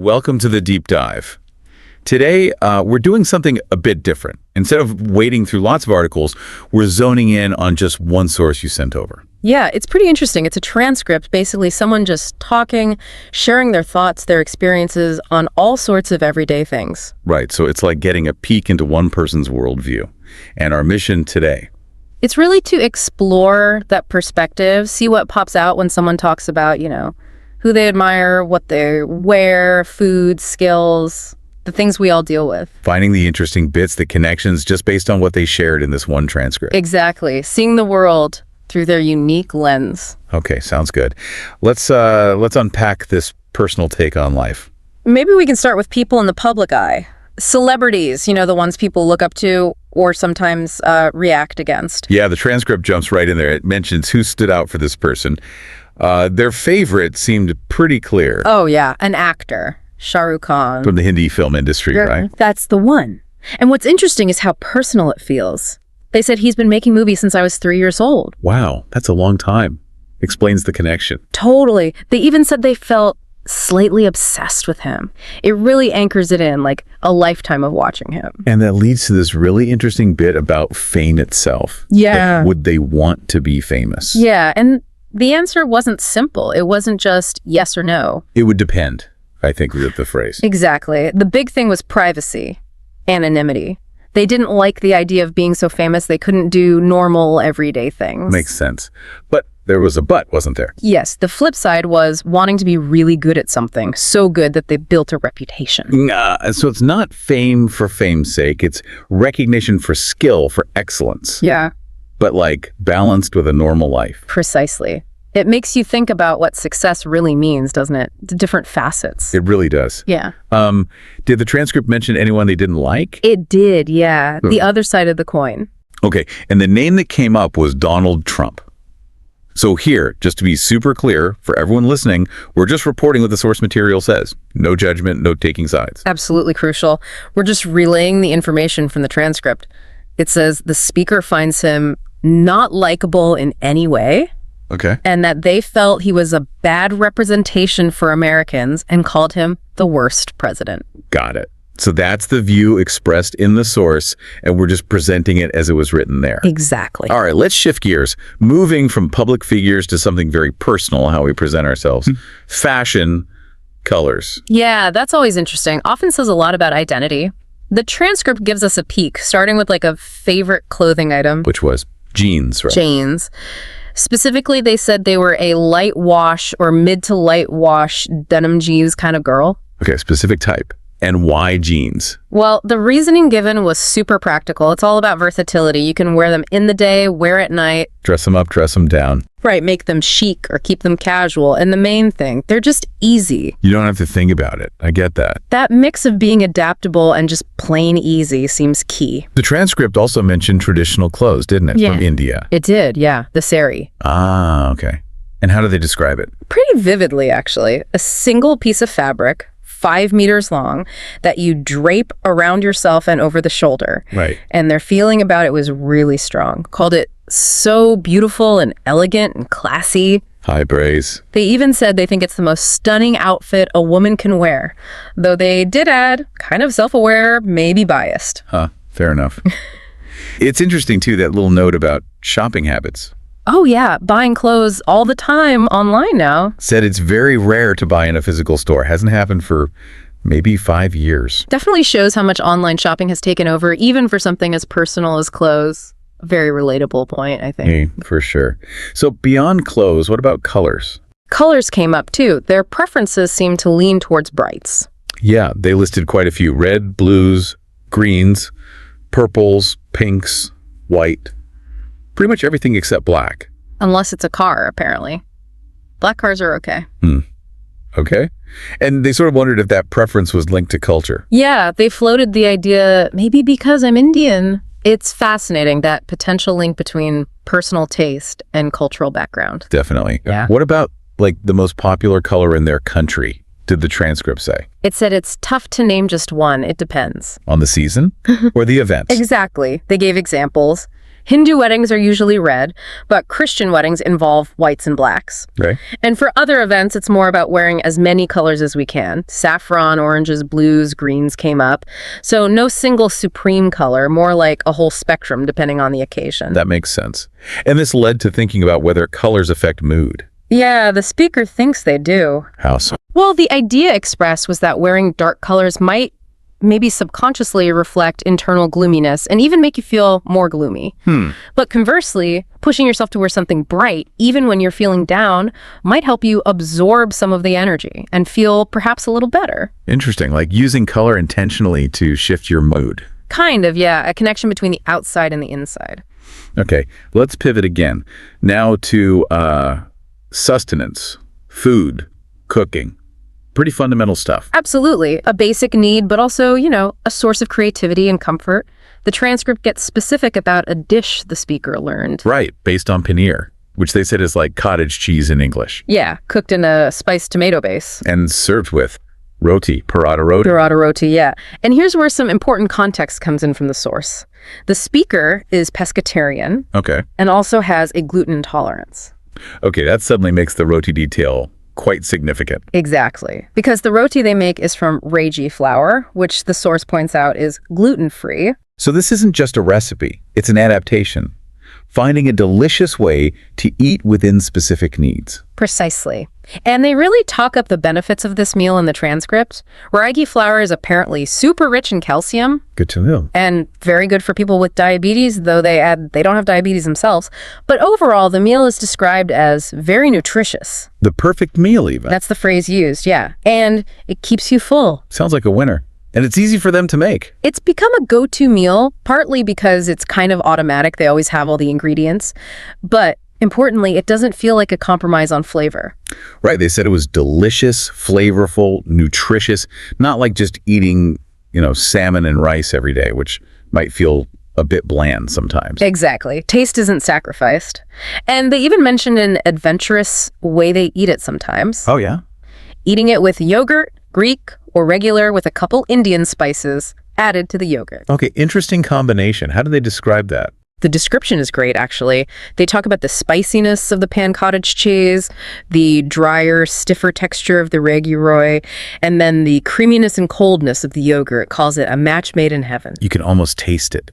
Welcome to the deep dive. Today, we're doing something a bit different. Instead of wading through lots of articles, we're zoning in on just one source you sent over. Yeah, it's pretty interesting. It's a transcript, basically someone just talking, sharing their thoughts, their experiences on all sorts of everyday things. Right, so it's like getting a peek into one person's worldview. And our mission today. It's really to explore that perspective, see what pops out when someone talks about, who they admire, what they wear, food, skills, the things we all deal with. Finding the interesting bits, the connections, just based on what they shared in this one transcript. Exactly. Seeing the world through their unique lens. Okay, sounds good. Let's unpack this personal take on life. Maybe we can start with people in the public eye. Celebrities, the ones people look up to or sometimes react against. Yeah, the transcript jumps right in there. It mentions who stood out for this person. Their favorite seemed pretty clear. Oh, yeah, an actor, Shah Rukh Khan. From the Hindi film industry, right? That's the one. And what's interesting is how personal it feels. They said he's been making movies since I was 3 years old. Wow, that's a long time. Explains the connection. Totally. They even said they felt slightly obsessed with him. It really anchors it in, like a lifetime of watching him. And that leads to this really interesting bit about fame itself. Yeah. Like, would they want to be famous? Yeah, and the answer wasn't simple. It wasn't just yes or no. It would depend, I think, is the phrase. Exactly. The big thing was privacy, anonymity. They didn't like the idea of being so famous they couldn't do normal, everyday things. Makes sense. But there was a but, wasn't there? Yes. The flip side was wanting to be really good at something, so good that they built a reputation. So it's not fame for fame's sake. It's recognition for skill, for excellence. Yeah. But like balanced with a normal life. Precisely. It makes you think about what success really means, doesn't it? The different facets. It really does. Yeah. Did the transcript mention anyone they didn't like? It did, yeah. The other side of the coin. Okay, and the name that came up was Donald Trump. So here, just to be super clear for everyone listening, we're just reporting what the source material says. No judgment, no taking sides. Absolutely crucial. We're just relaying the information from the transcript. It says the speaker finds him not likable in any way. Okay. And that they felt he was a bad representation for Americans and called him the worst president. Got it. So that's the view expressed in the source, and we're just presenting it as it was written there. Exactly. All right, let's shift gears. Moving from public figures to something very personal, how we present ourselves. Fashion, colors. Yeah, that's always interesting. Often says a lot about identity. The transcript gives us a peek, starting with like a favorite clothing item. Which was jeans, right? Jeans. Specifically, they said they were a light wash or mid to light wash denim jeans kind of girl. Okay, specific type. And why jeans? Well, the reasoning given was super practical. It's all about versatility. You can wear them in the day, wear at night. Dress them up, dress them down. Right, make them chic or keep them casual. And the main thing, they're just easy. You don't have to think about it. I get that. That mix of being adaptable and just plain easy seems key. The transcript also mentioned traditional clothes, didn't it? Yeah. From India. It did, yeah. The sari. Ah, okay. And how do they describe it? Pretty vividly, actually. A single piece of fabric, 5 meters long, that you drape around yourself and over the shoulder. Right. And their feeling about it was really strong. Called it so beautiful and elegant and classy. High praise. They even said they think it's the most stunning outfit a woman can wear. Though they did add, kind of self-aware, maybe biased. Huh, fair enough. It's interesting, too, that little note about shopping habits. Oh yeah, buying clothes all the time online now. Said it's very rare to buy in a physical store. Hasn't happened for maybe 5 years. Definitely shows how much online shopping has taken over, even for something as personal as clothes. A very relatable point, I think. Hey, for sure. So beyond clothes, what about colors? Colors came up too. Their preferences seemed to lean towards brights. Yeah, they listed quite a few. Red, blues, greens, purples, pinks, white. Pretty much everything except black. Unless it's a car, apparently. Black cars are okay. Okay. And they sort of wondered if that preference was linked to culture. Yeah, they floated the idea, maybe because I'm Indian. It's fascinating, that potential link between personal taste and cultural background. Definitely. Yeah. What about, like, the most popular color in their country? Did the transcript say? It said it's tough to name just one. It depends. On the season or the events? Exactly. They gave examples. Hindu weddings are usually red, but Christian weddings involve whites and blacks. Right. And for other events, it's more about wearing as many colors as we can. Saffron, oranges, blues, greens came up. So no single supreme color, more like a whole spectrum depending on the occasion. That makes sense. And this led to thinking about whether colors affect mood. Yeah, the speaker thinks they do. How so? Well, the idea expressed was that wearing dark colors might maybe subconsciously reflect internal gloominess and even make you feel more gloomy. But conversely, pushing yourself to wear something bright, even when you're feeling down, might help you absorb some of the energy and feel perhaps a little better. Interesting, like using color intentionally to shift your mood. Kind of, yeah, a connection between the outside and the inside. Okay, let's pivot again. Now to sustenance, food, cooking. Pretty fundamental stuff. Absolutely. A basic need, but also, a source of creativity and comfort. The transcript gets specific about a dish the speaker learned. Right, based on paneer, which they said is like cottage cheese in English. Yeah, cooked in a spiced tomato base. And served with roti, paratha roti. Paratha roti, yeah. And here's where some important context comes in from the source. The speaker is pescatarian Okay. and also has a gluten intolerance. Okay, that suddenly makes the roti detail quite significant. Exactly. Because the roti they make is from ragi flour, which the source points out is gluten-free. So this isn't just a recipe, it's an adaptation. Finding a delicious way to eat within specific needs. Precisely. And they really talk up the benefits of this meal in the transcript. Ragi flour is apparently super rich in calcium Good to know. and very good for people with diabetes, though they don't have diabetes themselves. But overall, the meal is described as very nutritious. The perfect meal even. That's the phrase used, yeah. And it keeps you full. Sounds like a winner. And it's easy for them to make. It's become a go-to meal, partly because it's kind of automatic. They always have all the ingredients. But importantly, it doesn't feel like a compromise on flavor. Right, they said it was delicious, flavorful, nutritious, not like just eating, salmon and rice every day, which might feel a bit bland sometimes. Exactly. Taste isn't sacrificed. And they even mentioned an adventurous way they eat it sometimes. Oh, yeah? Eating it with yogurt, Greek, or regular with a couple Indian spices added to the yogurt. Okay, interesting combination. How do they describe that? The description is great, actually. They talk about the spiciness of the pan cottage cheese, the drier, stiffer texture of the ragi roi, and then the creaminess and coldness of the yogurt. It calls it a match made in heaven. You can almost taste it.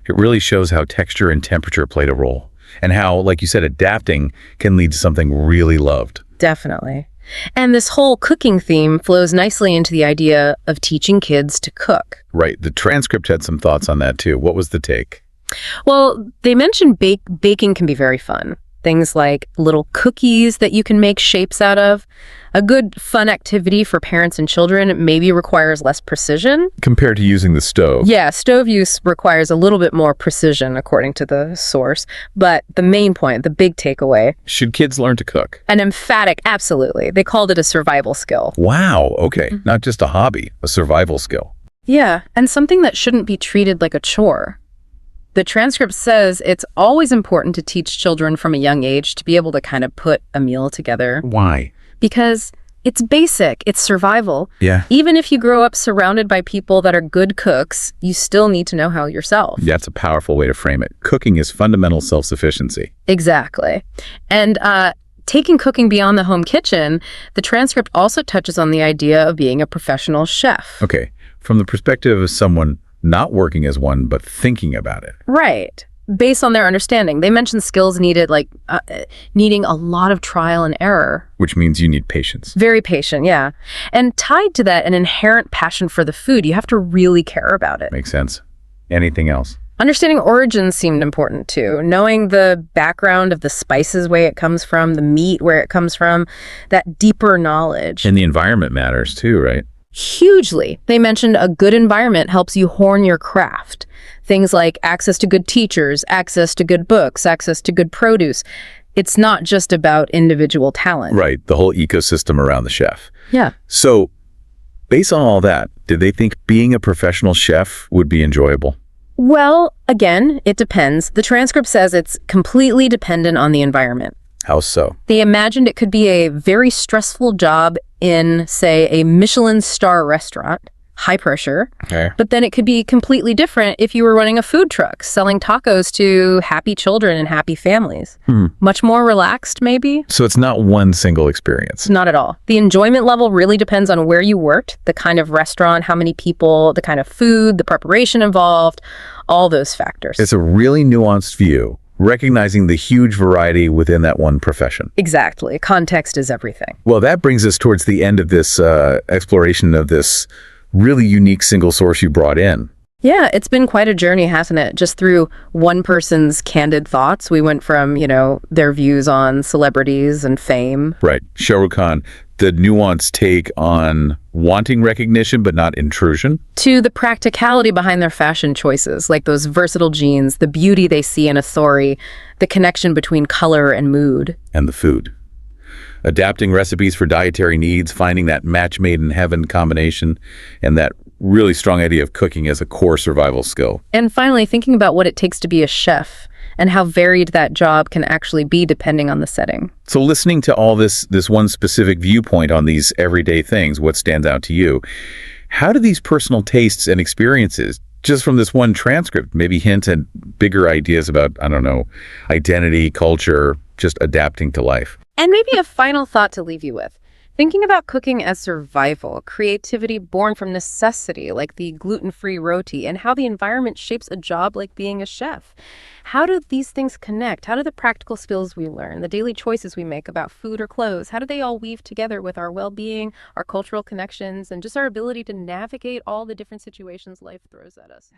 It really shows how texture and temperature played a role, and how, like you said, adapting can lead to something really loved. Definitely. And this whole cooking theme flows nicely into the idea of teaching kids to cook. Right, the transcript had some thoughts on that too. What was the take? Well, they mentioned baking can be very fun. Things like little cookies that you can make shapes out of. A good fun activity for parents and children maybe requires less precision. Compared to using the stove. Yeah, stove use requires a little bit more precision, according to the source. But the main point, the big takeaway, Should kids learn to cook? an emphatic absolutely. They called it a survival skill. Wow, okay. Not just a hobby, a survival skill. Yeah, and something that shouldn't be treated like a chore. The transcript says it's always important to teach children from a young age to be able to kind of put a meal together Why? because it's basic, it's survival. Yeah. Even if you grow up surrounded by people that are good cooks, you still need to know how yourself. That's a powerful way to frame it. Cooking is fundamental self-sufficiency. Exactly. And taking cooking beyond the home kitchen, the transcript also touches on the idea of being a professional chef. Okay, from the perspective of someone not working as one, but thinking about it. Right. Based on their understanding. They mentioned skills needed, like needing a lot of trial and error. Which means you need patience. Very patient, yeah. And tied to that, an inherent passion for the food. You have to really care about it. Makes sense. Anything else? Understanding origins seemed important too. Knowing the background of the spices, where it comes from, the meat, where it comes from, that deeper knowledge. And the environment matters too, right? Hugely. They mentioned a good environment helps you hone your craft. Things like access to good teachers, access to good books, access to good produce. It's not just about individual talent. Right, the whole ecosystem around the chef. Yeah. So, based on all that, did they think being a professional chef would be enjoyable? Well, again, it depends. The transcript says it's completely dependent on the environment. How so? They imagined it could be a very stressful job in, say, a Michelin star restaurant, high pressure. Okay. But then it could be completely different if you were running a food truck, selling tacos to happy children and happy families. Much more relaxed, maybe? So it's not one single experience. Not at all. The enjoyment level really depends on where you worked, the kind of restaurant, how many people, the kind of food, the preparation involved, all those factors. It's a really nuanced view, recognizing the huge variety within that one profession. Exactly. Context is everything. Well, that brings us towards the end of this exploration of this really unique single source you brought in. Yeah, it's been quite a journey, hasn't it? Just through one person's candid thoughts. We went from, their views on celebrities and fame. Right. Shah Rukh Khan, the nuanced take on wanting recognition but not intrusion. To the practicality behind their fashion choices, like those versatile jeans, the beauty they see in authority, the connection between color and mood. And the food. Adapting recipes for dietary needs, finding that match made in heaven combination, and that really strong idea of cooking as a core survival skill. And finally, thinking about what it takes to be a chef and how varied that job can actually be depending on the setting. So listening to all this one specific viewpoint on these everyday things, what stands out to you, how do these personal tastes and experiences, just from this one transcript, maybe hint at bigger ideas about, identity, culture, just adapting to life? And maybe a final thought to leave you with. Thinking about cooking as survival, creativity born from necessity, like the gluten-free roti, and how the environment shapes a job like being a chef. How do these things connect? How do the practical skills we learn, the daily choices we make about food or clothes, how do they all weave together with our well-being, our cultural connections, and just our ability to navigate all the different situations life throws at us?